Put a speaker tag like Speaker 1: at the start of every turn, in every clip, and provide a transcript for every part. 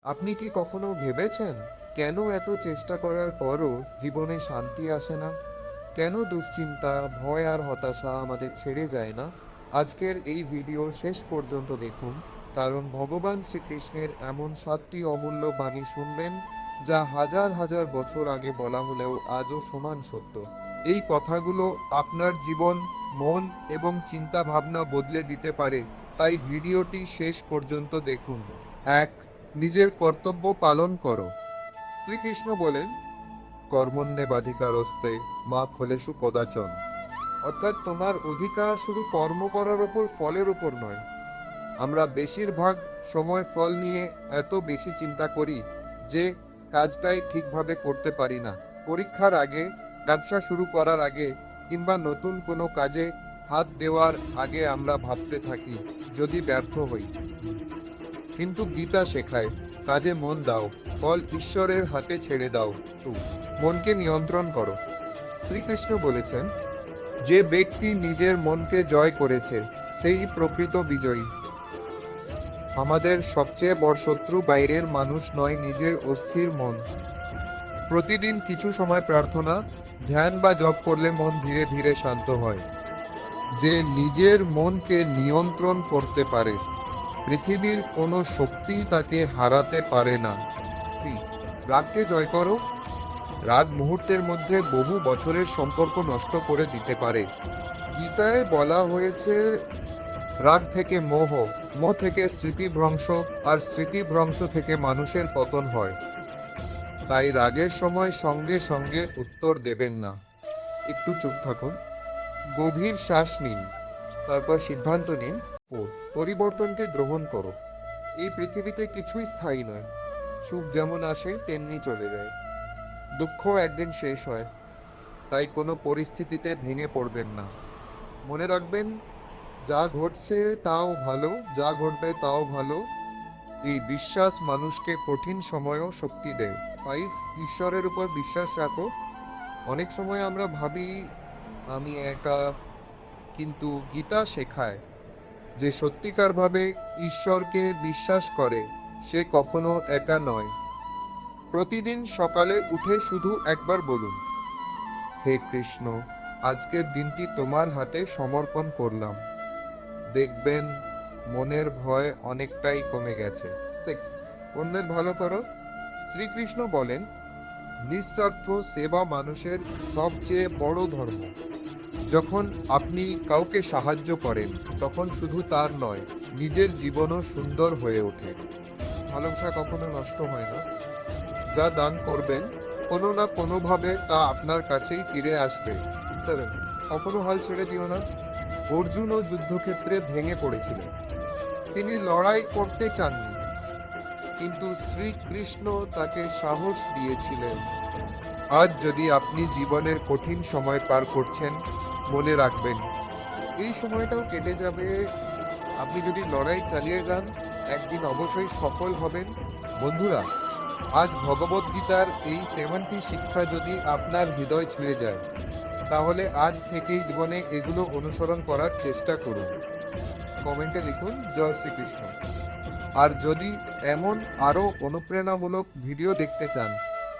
Speaker 1: আপনি কি কখনো ভেবেছেন কেন এত চেষ্টা করার পরও জীবনে শান্তি আসে না? কেন দুশ্চিন্তা, ভয় আর হতাশা আমাদের ছেড়ে যায় না? আজকের এই ভিডিওর শেষ পর্যন্ত দেখুন, কারণ ভগবান শ্রীকৃষ্ণের এমন 7টি অমূল্য বাণী শুনবেন যা হাজার হাজার বছর আগে বলা হলেও আজও সমান সত্য। এই কথাগুলো আপনার জীবন, মন এবং চিন্তা ভাবনা বদলে দিতে পারে, তাই ভিডিওটি শেষ পর্যন্ত দেখুন। 1. নিজের কর্তব্য পালন করো। শ্রীকৃষ্ণ বলেন, কর্মণ্যেবাধিকারস্তে মা ফলেষু কদাচন। অর্থাৎ তোমার অধিকার শুধু কর্ম করার উপর, ফলের উপর নয়। আমরা বেশিরভাগ সময় ফল নিয়ে এত বেশি চিন্তা করি যে কাজটাই ঠিকভাবে করতে পারি না। পরীক্ষার আগে, ব্যবসা শুরু করার আগে কিংবা নতুন কোনো কাজে হাত দেওয়ার আগে আমরা ভাবতে থাকি, যদি ব্যর্থ হই। কিন্তু গীতা শেখায়, কাজে মন দাও, ফল ঈশ্বরের হাতে ছেড়ে দাও। মনকে নিয়ন্ত্রণ করো। শ্রীকৃষ্ণ বলেছেন, যে ব্যক্তি নিজের মনকে জয় করেছে সেই প্রকৃত বিজয়ী। আমাদের সবচেয়ে বড় শত্রু বাইরের মানুষ নয়, নিজের অস্থির মন। প্রতিদিন কিছু সময় প্রার্থনা, ধ্যান বা জপ করলে মন ধীরে ধীরে শান্ত হয়। যে নিজের মনকে নিয়ন্ত্রণ করতে পারে, পৃথিবীর কোনো শক্তি তাকে হারাতে পারে না। রাগকে জয় করো। রাগ মুহূর্তের মধ্যে বহু বছরের সম্পর্ক নষ্ট করে দিতে পারে। গীতায় বলা হয়েছে, রাগ থেকে মোহ, মোহ থেকে স্মৃতিভ্রংশ, আর স্মৃতিভ্রংশ থেকে মানুষের পতন হয়। তাই রাগের সময় সঙ্গে সঙ্গে উত্তর দেবেন না, একটু চুপ থাকুন, গভীর শ্বাস নিন, তারপর সিদ্ধান্ত নিন। পরিবর্তনকে গ্রহণ করো। এই পৃথিবীতে কিছুই স্থায়ী নয়। সুখ যেমন আসে তেমনি চলে যায়, দুঃখ একদিন শেষ হয়। তাই কোনো পরিস্থিতিতে ভেঙে পড়বেন না। মনে রাখবেন, যা ঘটছে তাও ভালো, যা ঘটবে তাও ভালো। এই বিশ্বাস মানুষকে কঠিন সময়েও শক্তি দেয়। 5. ঈশ্বরের উপর বিশ্বাস রাখো। অনেক সময় আমরা ভাবি আমি একা, কিন্তু গীতা শেখায় যে সত্যিকারভাবে ঈশ্বরকে বিশ্বাস করে সে কখনো একা নয়। প্রতিদিন সকালে উঠে শুধু একবার বলুন, হে কৃষ্ণ, আজকের দিনটি তোমার হাতে সমর্পণ করলাম। দেখবেন মনের ভয় অনেকটাই কমে গেছে। 6. অন্যের ভালো করো। শ্রীকৃষ্ণ বলেন, নিঃস্বার্থ সেবা মানুষের সবচেয়ে বড় ধর্ম। যখন আপনি কাউকে সাহায্য করেন, তখন শুধু তার নয়, নিজের জীবনও সুন্দর হয়ে ওঠে। ভালোবাসা কখনো নষ্ট হয় না। যা দান করবেন, কোনো না কোনোভাবে তা আপনার কাছেই ফিরে আসবে। 7. কখনো হাল ছেড়ে দিও না। অর্জুনও যুদ্ধক্ষেত্রে ভেঙে পড়েছিলেন। তিনি লড়াই করতে চাননি, কিন্তু শ্রীকৃষ্ণ তাকে সাহস দিয়েছিলেন। আজ যদি আপনি জীবনের কঠিন সময় পার করছেন, মনে রাখবেন এই সময়টাও কেটে যাবে। আপনি যদি লড়াই চালিয়ে যান, একদিন অবশ্যই সফল হবেন। বন্ধুরা, আজ ভগবদ্গীতার এই 7টি শিক্ষা যদি আপনার হৃদয় ছুঁয়ে যায়, তাহলে আজ থেকেই জীবনে এগুলো অনুসরণ করার চেষ্টা করুন। কমেন্টে লিখুন, জয় শ্রীকৃষ্ণ। আর যদি এমন আরও অনুপ্রেরণামূলক ভিডিও দেখতে চান,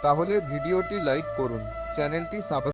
Speaker 1: তাহলে ভিডিওটি লাইক করুন, চ্যানেলটি সাবস্ক্রাইব